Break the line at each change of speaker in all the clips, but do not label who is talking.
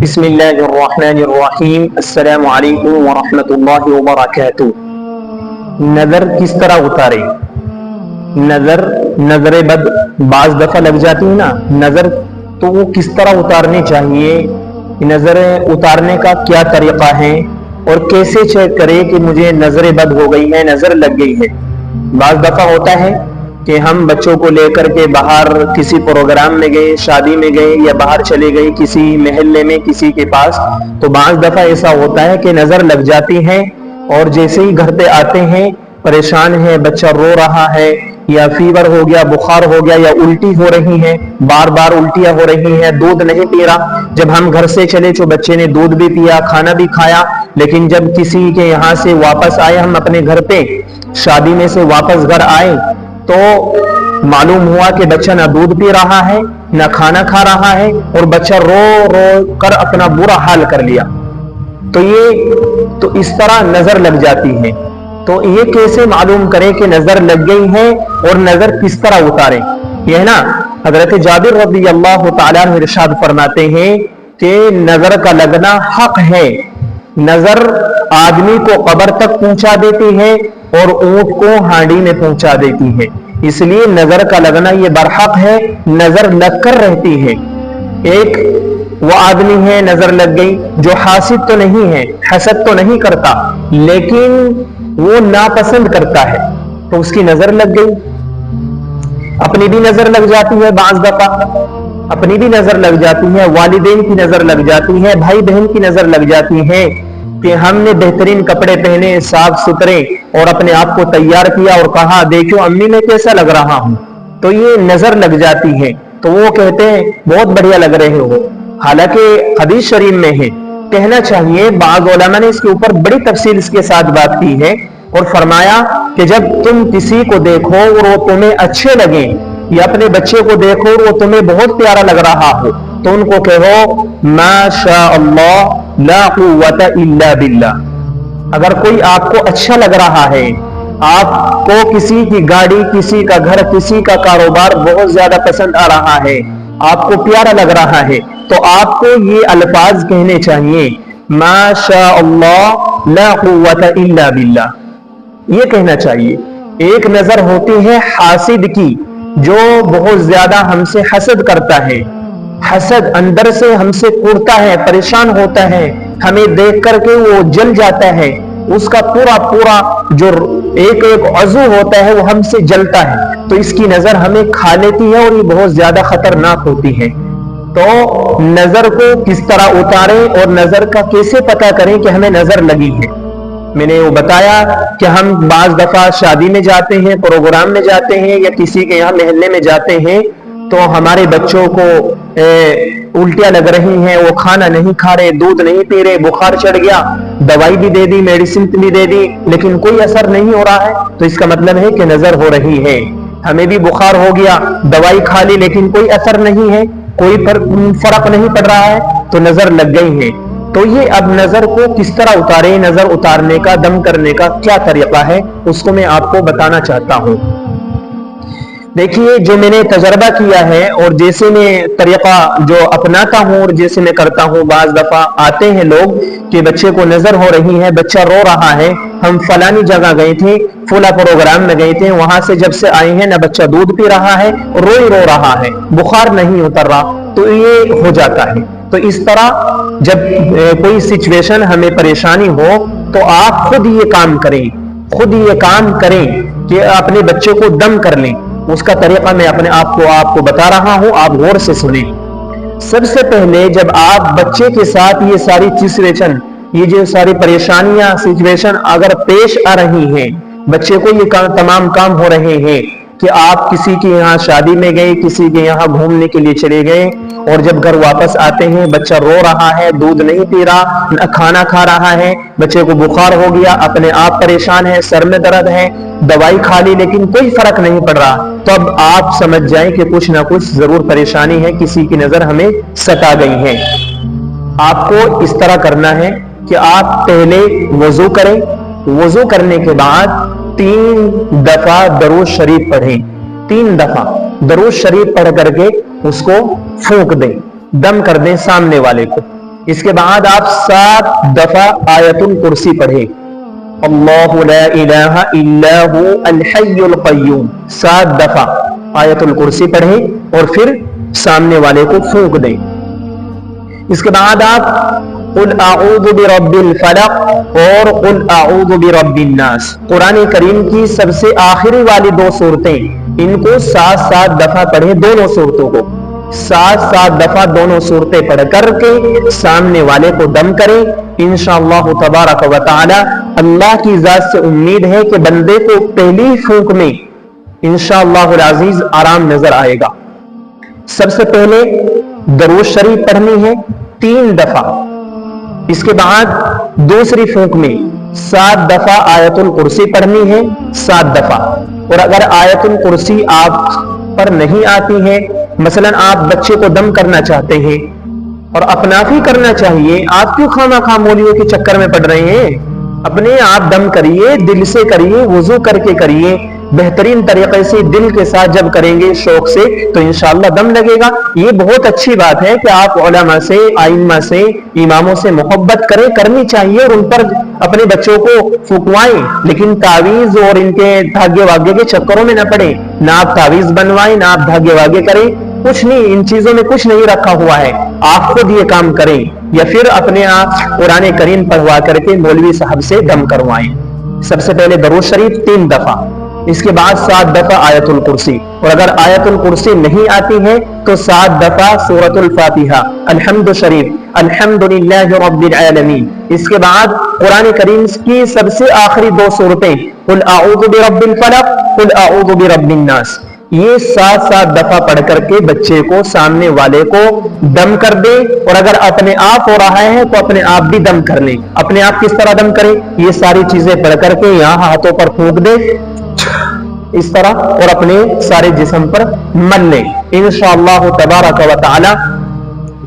بسم اللہ الرحمن الرحیم۔ السلام علیکم ورحمۃ اللہ وبرکاتہ۔ نظر کس طرح اتارے؟ نظر بد بعض دفعہ لگ جاتی ہے نا نظر، تو وہ کس طرح اتارنی چاہیے؟ نظر اتارنے کا کیا طریقہ ہے اور کیسے چیک کرے کہ مجھے نظر بد ہو گئی ہے، نظر لگ گئی ہے؟ بعض دفعہ ہوتا ہے کہ ہم بچوں کو لے کر کے باہر کسی پروگرام میں گئے، شادی میں گئے یا باہر چلے گئے کسی محلے میں کسی کے پاس، تو بعض دفعہ ایسا ہوتا ہے کہ نظر لگ جاتی ہے اور جیسے ہی گھر پہ آتے ہیں پریشان ہے، بچہ رو رہا ہے یا فیور ہو گیا، بخار ہو گیا یا الٹی ہو رہی ہے، بار بار الٹیاں ہو رہی ہیں، دودھ نہیں پی رہا۔ جب ہم گھر سے چلے تو بچے نے دودھ بھی پیا، کھانا بھی کھایا، لیکن جب کسی کے یہاں سے واپس آئے، ہم اپنے گھر پہ شادی میں سے واپس گھر آئے تو معلوم ہوا کہ بچہ نہ دودھ پی رہا ہے نہ کھانا کھا رہا ہے اور بچہ رو رو کر اپنا برا حال کر لیا، تو اس طرح نظر لگ جاتی ہے۔ تو یہ کیسے معلوم کرے کہ نظر لگ گئی ہے اور نظر کس طرح اتارے؟ یہ ہے نا، حضرت جابر رضی اللہ تعالیٰ عنہ ارشاد فرماتے ہیں کہ نظر کا لگنا حق ہے۔ نظر آدمی کو قبر تک پہنچا دیتی ہے اور اونٹ کو ہانڈی میں پہنچا دیتی ہے، اس لیے نظر کا لگنا یہ برحق ہے، نظر لگ کر رہتی ہے۔ ایک وہ آدمی ہے نظر لگ گئی جو حاسد تو نہیں ہے، حسد تو نہیں کرتا، لیکن وہ ناپسند کرتا ہے، تو اس کی نظر لگ گئی۔ اپنی بھی نظر لگ جاتی ہے، بعض دفعہ اپنی بھی نظر لگ جاتی ہے، والدین کی نظر لگ جاتی ہے، بھائی بہن کی نظر لگ جاتی ہے کہ ہم نے بہترین کپڑے پہنے، صاف ستھرے اور اپنے آپ کو تیار کیا اور کہا دیکھو امی میں کیسا لگ رہا ہوں، تو یہ نظر لگ جاتی ہے، تو وہ کہتے ہیں بہت بڑھیا لگ رہے ہو، حالانکہ حدیث شریف میں ہے۔ کہنا چاہیے بعض علماء نے اس کے اوپر بڑی تفصیل اس کے ساتھ بات کی ہے اور فرمایا کہ جب تم کسی کو دیکھو اور وہ تمہیں اچھے لگیں یا اپنے بچے کو دیکھو اور وہ تمہیں بہت پیارا لگ رہا ہو تو ان کو کہو ما شاء اللہ لا قوت الا باللہ۔ اگر کوئی آپ کو اچھا لگ رہا ہے، آپ کو کسی کی گاڑی، کسی کا گھر، کسی کا کاروبار بہت زیادہ پسند آ رہا ہے، آپ کو پیارا لگ رہا ہے، تو آپ کو یہ الفاظ کہنے چاہیے ما شاء اللہ لا قوت الا باللہ، یہ کہنا چاہیے۔ ایک نظر ہوتی ہے حاسد کی جو بہت زیادہ ہم سے حسد کرتا ہے، حسد اندر سے ہم سے کوڑتا ہے، پریشان ہوتا ہے، ہمیں دیکھ کر کے وہ جل جاتا ہے، اس کا پورا جو ایک عضو ہوتا ہے وہ ہم سے جلتا ہے، تو اس کی نظر ہمیں کھا لیتی ہے اور یہ بہت زیادہ خطرناک ہوتی ہے۔ تو نظر کو کس طرح اتاریں اور نظر کا کیسے پتہ کریں کہ ہمیں نظر لگی ہے؟ میں نے وہ بتایا کہ ہم بعض دفعہ شادی میں جاتے ہیں، پروگرام میں جاتے ہیں یا کسی کے یہاں محلے میں جاتے ہیں تو ہمارے بچوں کو الٹیاں لگ رہی ہیں، وہ کھانا نہیں کھا رہے، دودھ نہیں پی رہے، بخار چڑھ گیا، دوائی بھی دے دی، میڈیسن بھی دے دی، لیکن کوئی اثر نہیں ہو رہا ہے، تو اس کا مطلب ہے کہ نظر ہو رہی ہے۔ ہمیں بھی بخار ہو گیا، دوائی کھا لی، لیکن کوئی اثر نہیں ہے، کوئی فرق نہیں پڑ رہا ہے، تو نظر لگ گئی ہے۔ تو یہ اب نظر کو کس طرح اتارے، نظر اتارنے کا، دم کرنے کا کیا طریقہ ہے، اس کو میں آپ کو بتانا چاہتا ہوں۔ دیکھیے، جو میں نے تجربہ کیا ہے اور جیسے میں طریقہ جو اپناتا ہوں اور جیسے میں کرتا ہوں، بعض دفعہ آتے ہیں لوگ کہ بچے کو نظر ہو رہی ہے، بچہ رو رہا ہے، ہم فلانی جگہ گئے تھے، فلاں پروگرام میں گئے تھے، وہاں سے جب سے آئے ہیں نہ بچہ دودھ پی رہا ہے، رو رہا ہے، بخار نہیں اتر رہا، تو یہ ہو جاتا ہے۔ تو اس طرح جب کوئی سچویشن ہمیں پریشانی ہو تو آپ خود یہ کام کریں کہ اپنے بچے کو دم کر لیں۔ اس کا طریقہ میں اپنے آپ کو بتا رہا ہوں، آپ غور سے سنیں۔ سب سے پہلے جب آپ بچے کے ساتھ یہ ساری سچویشن، یہ جو ساری پریشانیاں سچویشن اگر پیش آ رہی ہیں، بچے کو یہ تمام کام ہو رہے ہیں کہ آپ کسی کے یہاں شادی میں گئے، کسی کے یہاں گھومنے کے لیے چلے گئے اور جب گھر واپس آتے ہیں بچہ رو رہا ہے، دودھ نہیں پی رہا، نہ کھانا کھا رہا ہے، بچے کو بخار ہو گیا، اپنے آپ پریشان ہے، سر میں درد ہے، دوائی کھا لی لیکن کوئی فرق نہیں پڑ رہا، تو اب آپ سمجھ جائیں کہ کچھ نہ کچھ ضرور پریشانی ہے، کسی کی نظر ہمیں ستا گئی ہے۔ آپ کو اس طرح کرنا ہے کہ آپ پہلے وضو کریں، وضو کرنے کے بعد 3 دفعہ درود شریف پڑھیں، 3 دفعہ درود شریف پڑھ کر کے اس کو پھونک دیں، دم کر دیں سامنے والے کو۔ اس کے بعد آپ 7 دفعہ آیت الکرسی پڑھیں، اللہ لا الہ الا ہو الحی القیوم، 7 دفعہ آیت الکرسی پڑھیں اور پھر سامنے والے کو پھونک دیں۔ اس کے بعد آپ قل اعوذ برب الفلق اور قل اعوذ برب الناس، قرآن کریم کی سب سے آخری والی 2 صورتیں، ان کو 7 دفعہ پڑھیں، دونوں صورتوں کو 7 دفعہ دونوں صورتیں پڑھ کر کے سامنے والے کو دم کریں۔ انشاءاللہ تبارک و تعالی اللہ کی ذات سے امید ہے کہ بندے کو پہلی پھونک میں انشاءاللہ العزیز آرام نظر آئے گا۔ سب سے پہلے درود شریف پڑھنی ہے 3 دفعہ، اس کے بعد دوسری پھونک میں 7 دفعہ آیت الکرسی پڑھنی ہے 7 دفعہ۔ اور اگر آیت الکرسی آپ پر نہیں آتی ہے، مثلا آپ بچے کو دم کرنا چاہتے ہیں اور اپنافی کرنا چاہیے، آپ کیوں خواہ مخواہ مولیوں کے چکر میں پڑ رہے ہیں؟ اپنے آپ دم کریے، دل سے کریے، وضو کر کے کریے، بہترین طریقے سے دل کے ساتھ جب کریں گے شوق سے تو انشاءاللہ دم لگے گا۔ یہ بہت اچھی بات ہے کہ آپ علماء سے، ائمہ سے، اماموں سے محبت کریں، کرنی چاہیے اور ان پر اپنے بچوں کو پھونکوائیں، لیکن تعویذ اور ان کے دھاگے واگے کے چکروں میں نہ پڑیں، نہ آپ تعویذ بنوائیں، نہ آپ دھاگے واگے کریں، کچھ نہیں، ان چیزوں میں کچھ نہیں رکھا ہوا ہے۔ آپ خود یہ کام کریں یا پھر اپنے آپ قرآن کریم پڑھوا کر کے مولوی صاحب سے دم کروائیں۔ سب سے پہلے درود شریف 3 دفعہ، اس کے بعد 7 دفعہ آیت الکرسی، اور اگر آیت الکرسی نہیں آتی ہے تو 7 دفعہ سورۃ الفاتحہ، الحمد شریف، الحمدللہ رب العالمین۔ اس کے بعد قرآن کریم کی سب سے آخری 2 صورتیں، قل اعوذ برب الفلق، قل اعوذ برب الناس، یہ 7 دفعہ پڑھ کر کے بچے کو، سامنے والے کو دم کر دے۔ اور اگر اپنے آپ ہو رہا ہے تو اپنے آپ بھی دم کر لیں۔ اپنے آپ کس طرح دم کریں؟ یہ ساری چیزیں پڑھ کر کے یہاں ہاتھوں پر پھونک دے اس طرح اور اپنے سارے جسم پر مل لیں۔ انشاءاللہ تبارک و تعالی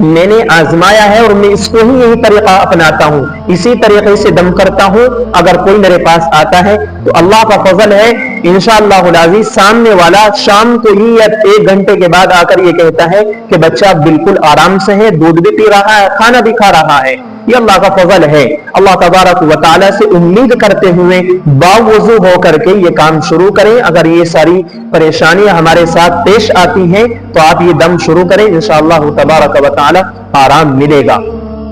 میں نے آزمایا ہے اور میں اس کو ہی یہی طریقہ اپناتا ہوں، اسی طریقے سے دم کرتا ہوں۔ اگر کوئی میرے پاس آتا ہے تو اللہ کا فضل ہے انشاءاللہ العزیز سامنے والا شام کو ہی یا 1 گھنٹے کے بعد آ کر یہ کہتا ہے کہ بچہ بالکل آرام سے ہے، دودھ بھی پی رہا ہے، کھانا بھی کھا رہا ہے۔ یہ اللہ کا فضل ہے۔ اللہ تبارک و تعالی سے امید کرتے ہوئے باوضو ہو کر کے یہ کام شروع کریں۔ اگر یہ ساری پریشانیاں ہمارے ساتھ پیش آتی ہیں تو آپ یہ دم شروع کریں، انشاءاللہ تبارک و تعالی آرام ملے گا۔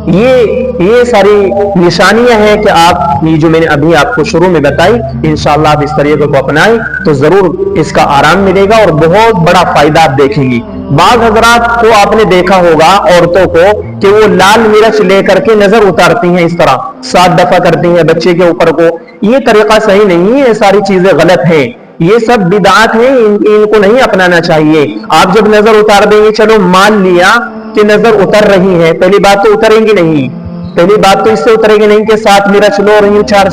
یہ ساری نشانیاں ہیں کہ آپ یہ جو میں نے ابھی آپ کو شروع میں بتائی، انشاءاللہ آپ اس طریقے کو اپنائیں تو ضرور اس کا آرام ملے گا اور بہت بڑا فائدہ آپ دیکھیں گی۔ بعض حضرات کو آپ نے دیکھا ہوگا عورتوں کو کہ وہ لال مرچ لے کر کے نظر اتارتی ہیں، اس طرح 7 دفعہ کرتی ہیں بچے کے اوپر کو۔ یہ طریقہ صحیح نہیں ہے، یہ ساری چیزیں غلط ہیں، یہ سب بدعات ہیں، ان کو نہیں اپنانا چاہیے۔ آپ جب نظر اتار دیں گے، چلو مان لیا کہ نظر اتر رہی ہے، پہلی بات تو اتریں گی نہیں، پہلی بات تو اس سے اترے گی نہیں کہ 7 مرچ لو اور یوں 4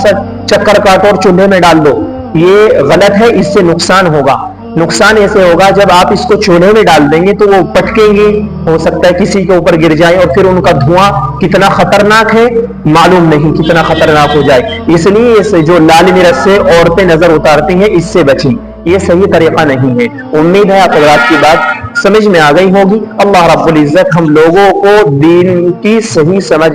چکر کاٹو اور چولہے میں ڈال دو، یہ غلط ہے، اس سے نقصان ہوگا۔ نقصان ایسے ہوگا جب آپ اس کو چولہے میں ڈال دیں گے تو وہ پٹکیں گے، ہو سکتا ہے کسی کے اوپر گر جائے اور پھر ان کا دھواں کتنا خطرناک ہے معلوم نہیں، کتنا خطرناک ہو جائے۔ اس لیے اسے جو لال مرچ سے عورتیں نظر اتارتی ہیں اس سے بچیں، یہ صحیح طریقہ نہیں ہے۔ امید ہے آپ حضرات کی بات سمجھ میں آ گئی ہوگی۔ اللہ رب العزت ہم لوگوں کو دین کی صحیح سمجھ